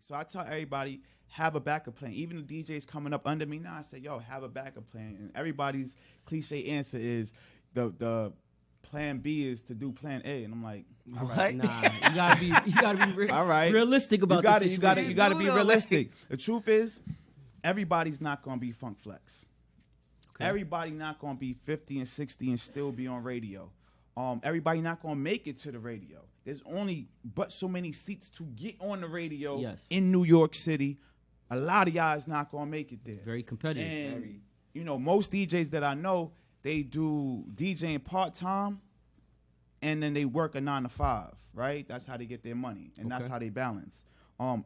So I tell everybody, have a backup plan. Even the DJs coming up under me now, I say, yo, have a backup plan. And everybody's cliche answer is the plan B is to do plan A. And I'm like, all right. Nah, you gotta be all right. realistic about this. You gotta be realistic. The truth is, everybody's not gonna be Funk Flex. Okay. Everybody not gonna be 50 and 60 and still be on radio. Everybody not gonna make it to the radio. There's only but so many seats to get on the radio in New York City. A lot of y'all is not gonna make it there. Very competitive. And you know, most DJs that I know, they do DJing part-time and then they work a 9 to 5, right? That's how they get their money, and that's how they balance.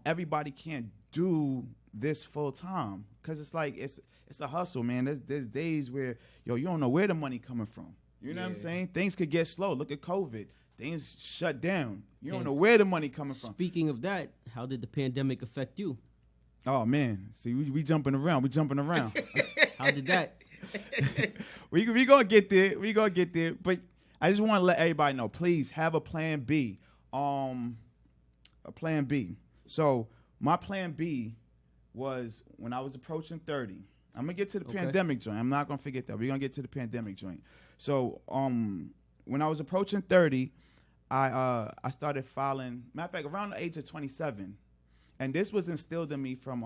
Everybody can't do this full time because it's like it's a hustle, man. There's days where you don't know where the money coming from. You know what I'm saying? Things could get slow. Look at COVID. Things shut down. You don't know where the money coming from. Speaking of that, how did the pandemic affect you? Oh man, see, we jumping around. How did that? we gonna get there. But I just want to let everybody know, please have a plan B. A plan B. So my plan B was when I was approaching 30. I'm gonna get to the pandemic joint. I'm not gonna forget that. We're gonna get to the pandemic joint. So when I was approaching 30, I started filing. Matter of fact, around the age of 27. And this was instilled in me from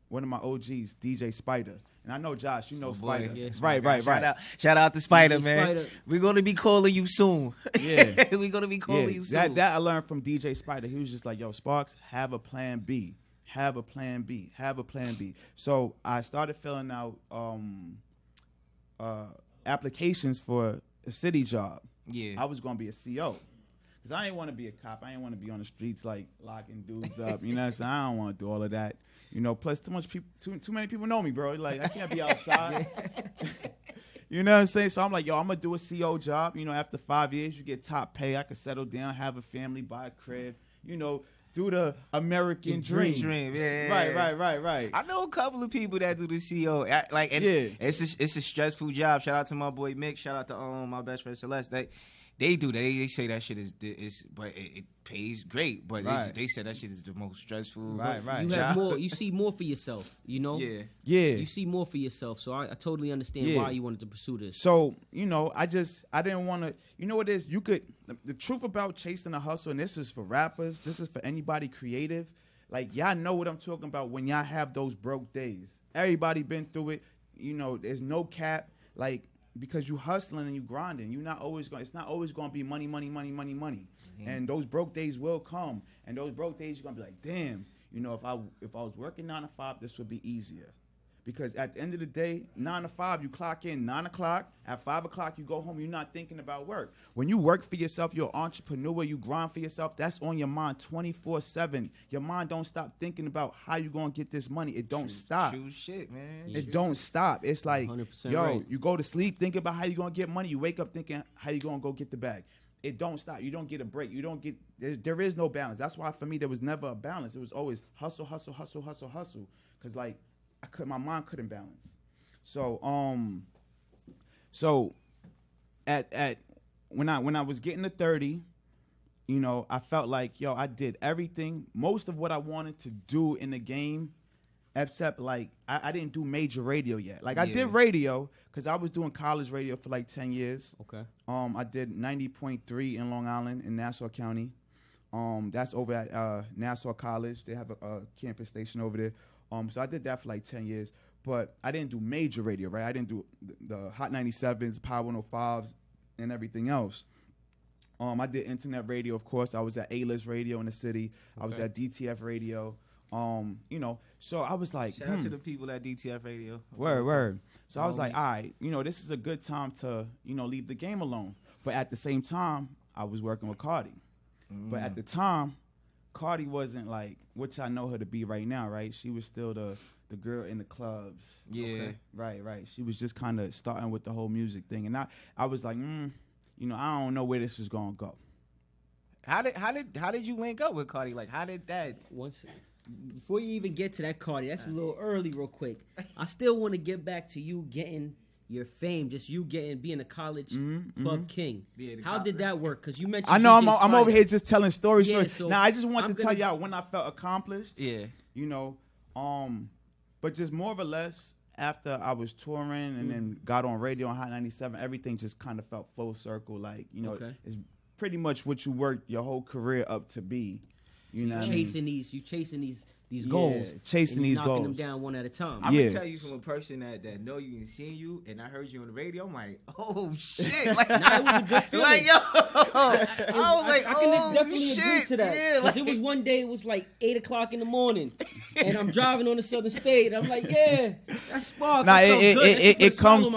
one of my OGs, DJ Spider. And I know, Josh, you know Spider. Yeah. Right. Shout out to Spider, DJ man. Spider. We're going to be calling you soon. Yeah. We're going to be calling you soon. That I learned from DJ Spider. He was just like, yo, Sparkx, have a plan B. Have a plan B. Have a plan B. So I started filling out applications for a city job. Yeah. I was going to be a CO. Because I ain't want to be a cop. I ain't want to be on the streets like locking dudes up. You know what I'm saying? I don't want to do all of that. You know, plus too many people know me, bro. Like, I can't be outside. You know what I'm saying? So I'm like, yo, I'm going to do a CO job. You know, after 5 years, you get top pay. I could settle down, have a family, buy a crib. You know, do the American dream. Yeah. Right. I know a couple of people that do the CO. It's a stressful job. Shout out to my boy Mick. Shout out to my best friend Celeste. They do that. They say that shit is but it pays great. But they said that shit is the most stressful. Right. You have more. You see more for yourself. You know. Yeah. You see more for yourself. So I totally understand why you wanted to pursue this. So you know, I didn't want to. You know what it is? You could. The truth about chasing a hustle, and this is for rappers. This is for anybody creative. Like y'all know what I'm talking about when y'all have those broke days. Everybody been through it. You know, there's no cap. Like. Because you hustling and you grinding, it's not always going to be money. Mm-hmm. And those broke days will come. And those broke days, you're going to be like, damn, you know, if I was working 9 to 5, this would be easier. Because at the end of the day, 9 to 5, you clock in 9 o'clock. At 5 o'clock, you go home. You're not thinking about work. When you work for yourself, you're an entrepreneur. You grind for yourself. That's on your mind 24/7. Your mind don't stop thinking about how you gonna get this money. It don't stop. True shit, man. It don't stop. It's like, yo, right. You go to sleep thinking about how you gonna get money. You wake up thinking how you gonna go get the bag. It don't stop. You don't get a break. You don't get. There is no balance. That's why for me there was never a balance. It was always hustle. Because like. My mind couldn't balance. So at when I was getting to 30, you know, I felt like, yo, I did everything, most of what I wanted to do in the game, except like I didn't do major radio yet. Like I did radio because I was doing college radio for like 10 years. Okay. I did 90.3 in Long Island in Nassau County. That's over at Nassau College. They have a campus station over there. So I did that for like 10 years, but I didn't do major radio, right? I didn't do the Hot 97s, Power 105s, and everything else. I did internet radio, of course. I was at A-List Radio in the city. Okay. I was at DTF Radio. You know, so I was like, shout out to the people at DTF Radio. Word. So I was like, all right, you know, this is a good time to, you know, leave the game alone. But at the same time, I was working with Cardi. But at the time, Cardi wasn't like what I know her to be right now, right? She was still the girl in the clubs. Yeah. Okay? Right. She was just kind of starting with the whole music thing. And I was like, you know, I don't know where this is going to go. How did you link up with Cardi? Like, how did that? Before you even get to that, Cardi, that's a little early real quick. I still want to get back to you getting your fame, just you being a college club king. Yeah, how did that work? Because you mentioned I know DJ I'm over Spider. here just telling stories. Yeah, so now I just want I'm to tell y'all when I felt accomplished. Yeah. You know, but just more or less after I was touring and then got on radio on Hot 97, everything just kind of felt full circle. Like, you know, it's pretty much what you worked your whole career up to be. You know, chasing these goals, chasing these knocking goals, them down one at a time. I'm gonna tell you from a person that know you and seen you, and I heard you on the radio. I'm like, oh shit! Like, nah, it was a good feeling. Like, yo, I was like, I can oh definitely shit. agree to that. Yeah, like, it was one day, it was like 8:00 in the morning, and I'm driving on the Southern State. I'm like, yeah, that's Sparkx. Nah,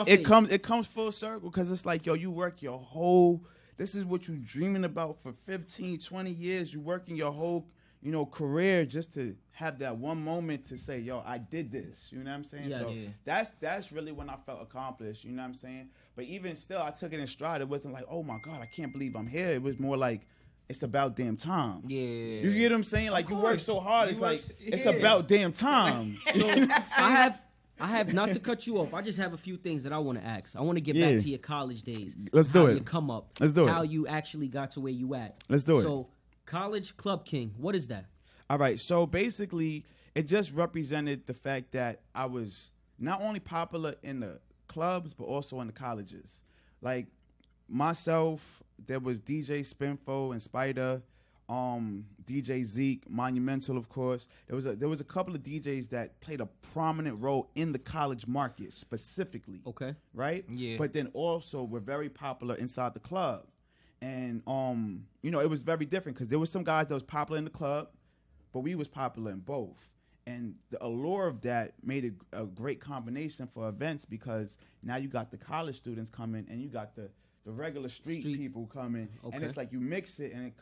it comes full circle because it's like, yo, you work your whole. This is what you dreaming about for 15, 20 years. You working your whole, you know, career just to have that one moment to say, yo, I did this. You know what I'm saying? Yes. So that's really when I felt accomplished. You know what I'm saying? But even still, I took it in stride. It wasn't like, oh my God, I can't believe I'm here. It was more like, it's about damn time. Yeah. You get what I'm saying? Like, you work so hard. It's like, it's about damn time. So I have not to cut you off. I just have a few things that I want to ask. I want to get back to your college days. Let's do it. You come up. Let's do it. How you actually got to where you at. Let's do it. So, college club king. What is that? All right. So basically, it just represented the fact that I was not only popular in the clubs, but also in the colleges. Like myself, there was DJ Spinfo and Spider, DJ Zeke, Monumental, of course. There was a couple of DJs that played a prominent role in the college market specifically. Okay. Right? Yeah. But then also were very popular inside the club. And you know, it was very different because there was some guys that was popular in the club, but we was popular in both. And the allure of that made it a great combination for events because now you got the college students coming and you got the regular street people coming, and it's like you mix it and it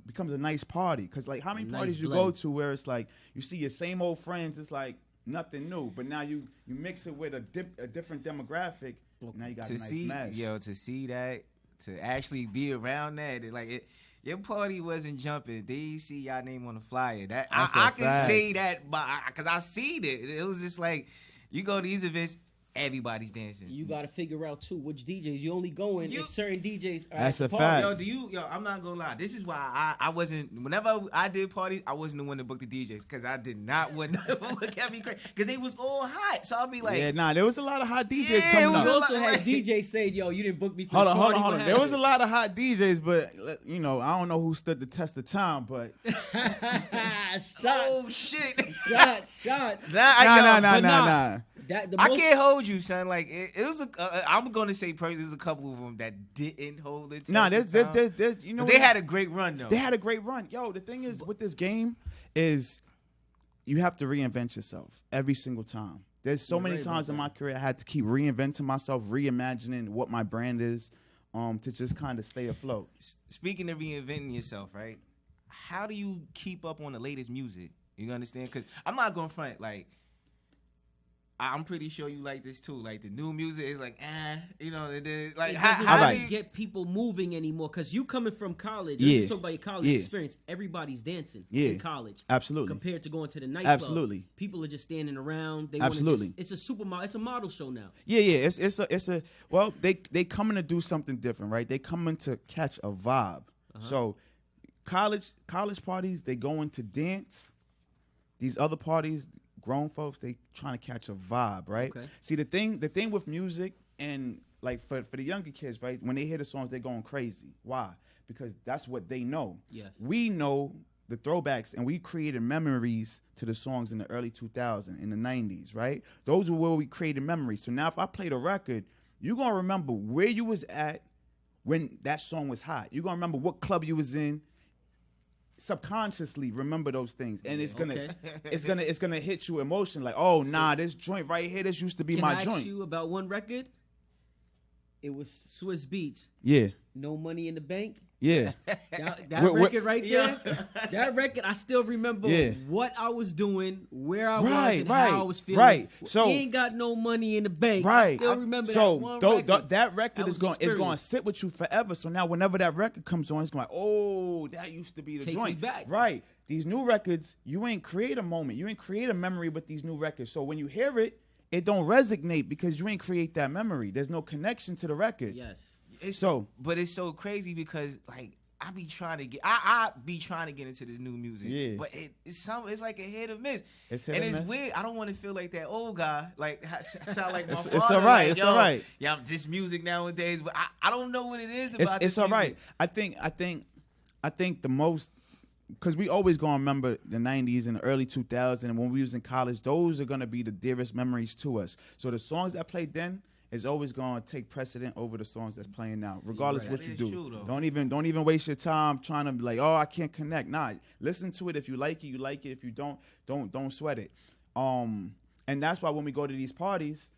becomes a nice party. Because like how many parties you go to where it's like you see your same old friends, it's like nothing new, but now you mix it with a different demographic. Now you got a nice mesh. To see that, to actually be around that, your party wasn't jumping. Did you see y'all name on the flyer? That I can say that, because I seen it. It was just like you go to these events. Everybody's dancing. You got to figure out too which DJs you only go in if certain DJs are That's at the a party. fact. I'm not gonna lie. This is why I wasn't. Whenever I did parties, I wasn't the one to book the DJs because I did not want to look at me crazy because they was all hot. So I'll be like, there was a lot of hot DJs coming up. You also had DJs say, "Yo, you didn't book me for hold on. There was a lot of hot DJs, but you know, I don't know who stood the test of time, but oh shit, shots. Nah. I can't hold you, son. Like it was I'm gonna say personally, there's a couple of them that didn't hold it. There's you know they had a great run though. They had a great run. Yo, the thing is with this game is you have to reinvent yourself every single time. There's so many times in my career I had to keep reinventing myself, reimagining what my brand is, to just kind of stay afloat. Speaking of reinventing yourself, right? How do you keep up on the latest music? You understand? Because I'm not gonna front like. I'm pretty sure you like this too. Like the new music is like, you know, like how do you get people moving anymore? Because you coming from college, let's just talk about your college experience. Everybody's dancing in college, absolutely. Compared to going to the nightclub, absolutely. People are just standing around. They absolutely. It's a model show now. Yeah. It's a well, they coming to do something different, right? They coming to catch a vibe. So college parties, they going to dance. These other parties. Grown folks, they trying to catch a vibe, right? Okay. See, the thing with music and like for the younger kids, right? When they hear the songs, they're going crazy. Why? Because that's what they know. Yes. We know the throwbacks, and we created memories to the songs in the early 2000s, in the 90s, right? Those were where we created memories. So now if I played a record, you're going to remember where you was at when that song was hot. You're going to remember what club you was in. Subconsciously remember those things, and it's gonna hit you emotion like, oh nah, this joint right here, this used to be my joint. Can I ask you about one record? It was Swiss Beats. Yeah. No Money in the Bank. Yeah. That record right there. That record, I still remember what I was doing, where I was, and how I was feeling. Right. So he ain't got no money in the bank. Right. I still remember that one record. That record is going to sit with you forever. So now whenever that record comes on, it's going, oh, that used to be the joint. Me back. Right. These new records, you ain't create a moment. You ain't create a memory with these new records. So when you hear it, it don't resonate because you ain't create that memory. There's no connection to the record. Yes. But it's so crazy because like I be trying to get into this new music. Yeah. But it's like a hit or miss. It's weird. I don't want to feel like that old guy. Like sound like my father. It's all right. Like, it's all right. Yeah, this music nowadays, but I don't know what it is about this It's all music. right. I think the most, because we always gonna remember the 90s and the early 2000s, and when we was in college, those are gonna be the dearest memories to us. So the songs that played then is always gonna take precedent over the songs that's playing now, regardless what you do. True, don't even waste your time trying to be like, oh, I can't connect. Nah, listen to it. If you like it, you like it. If you don't sweat it. And that's why when we go to these parties,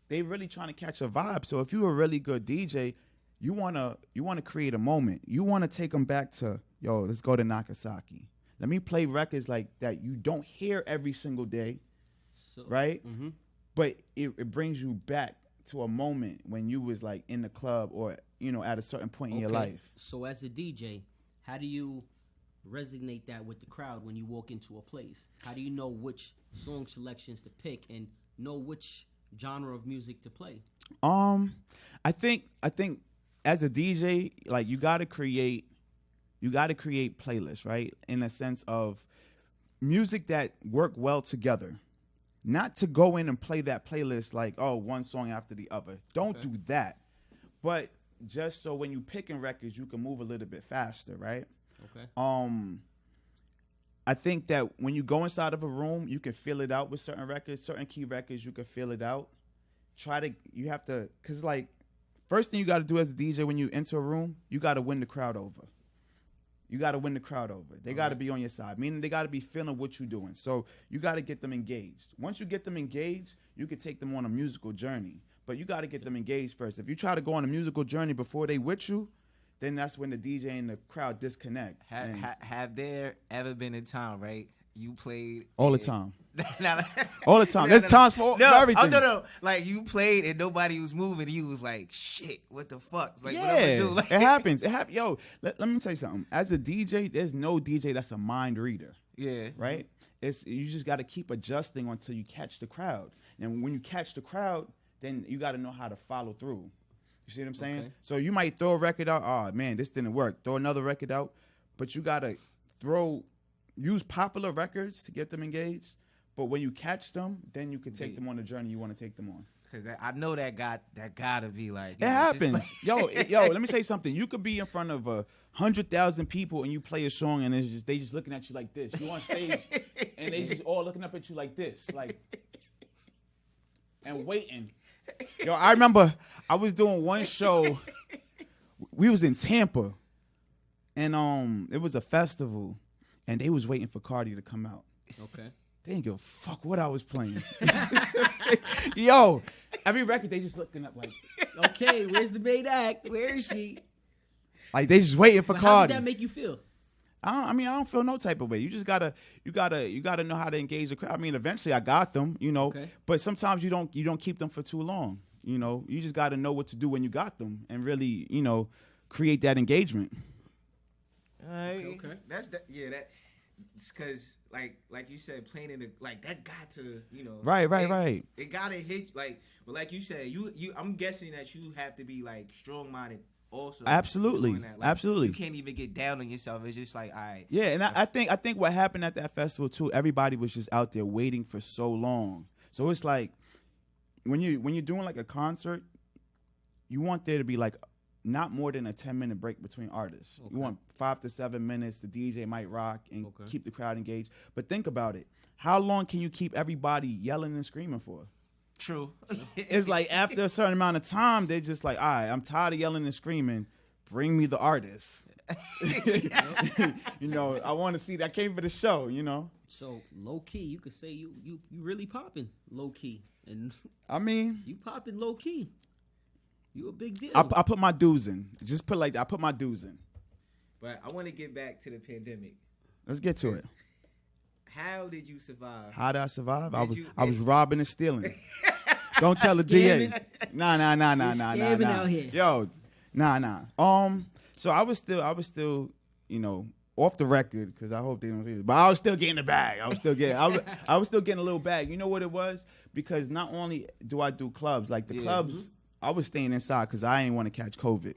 they really trying to catch a vibe. So if you're a really good DJ, you wanna create a moment. You wanna take them back to, yo, let's go to Nagasaki. Let me play records like that you don't hear every single day, right? Mm-hmm. But it brings you back to a moment when you was like in the club or, you know, at a certain point in your life. So as a DJ, how do you resonate that with the crowd when you walk into a place? How do you know which song selections to pick and know which genre of music to play? I think as a DJ, like you gotta create playlists, right? In a sense of music that work well together. Not to go in and play that playlist like, oh, one song after the other. Don't do that. But just so when you picking records, you can move a little bit faster, right? Okay. I think that when you go inside of a room, you can feel it out with certain records, certain key records, you can feel it out. Because like, first thing you got to do as a DJ when you enter a room, you got to win the crowd over. You got to win the crowd over. They got to be on your side, meaning they got to be feeling what you're doing. So you got to get them engaged. Once you get them engaged, you can take them on a musical journey. But you got to get them engaged first. If you try to go on a musical journey before they with you, then that's when the DJ and the crowd disconnect. Have there ever been a time, right? You played all the time. All the time. There's times for everything. No. Like you played and nobody was moving. You was like, shit, what the fuck? Like, yeah, what am I do? Like, it happens. Yo, let me tell you something. As a DJ, there's no DJ that's a mind reader. Yeah. Right? You just got to keep adjusting until you catch the crowd. And when you catch the crowd, then you got to know how to follow through. You see what I'm saying? Okay. So you might throw a record out. Oh, man, this didn't work. Throw another record out. But you got to use popular records to get them engaged. But when you catch them, then you can take them on the journey you want to take them on. Because I know that gotta be like... It happens. Like yo, let me say something. You could be in front of 100,000 people and you play a song and they just looking at you like this. You on stage and they just all looking up at you like this. Like, and waiting. Yo, I remember I was doing one show. We was in Tampa. And it was a festival. And they was waiting for Cardi to come out. Okay. They didn't give a fuck what I was playing. Yo, every record they just looking up like, okay, where's the main act? Where is she? Like they just waiting for Cardi. How did that make you feel? I don't feel no type of way. You just gotta know how to engage the crowd. I mean, eventually I got them, you know. Okay. But sometimes you don't keep them for too long. You know, you just gotta know what to do when you got them and really, you know, create that engagement. Okay. That's that. Yeah, it's because. Like you said, playing in the that got to, you know, right. It gotta hit but like you said, you I'm guessing that you have to be like strong minded also. Absolutely, absolutely. You can't even get down on yourself. It's just like, all right. Yeah, and I think what happened at that festival too. Everybody was just out there waiting for so long. So it's like when you're doing like a concert, you want there to be like not more than a 10-minute break between artists. Okay. You want 5 to 7 minutes. The DJ might rock and keep the crowd engaged. But think about it. How long can you keep everybody yelling and screaming for? True. It's like after a certain amount of time, they're just like, all right, I'm tired of yelling and screaming. Bring me the artist. You know, I want to see that. I came for the show, you know. So low key, you could say you really popping low key. And I mean, you popping low key. You a big deal. I put my dues in. Just put like that. I put my dues in. But I want to get back to the pandemic. Let's get to it. How did you survive? How did I survive? I was robbing and stealing. Don't tell the DA. Nah. Scamming out here. Yo, nah. So I was still, you know, off the record, because I hope they don't see this, but I was still getting the bag. I was still getting a little bag. You know what it was? Because not only do I do clubs, like the clubs, I was staying inside because I didn't want to catch COVID.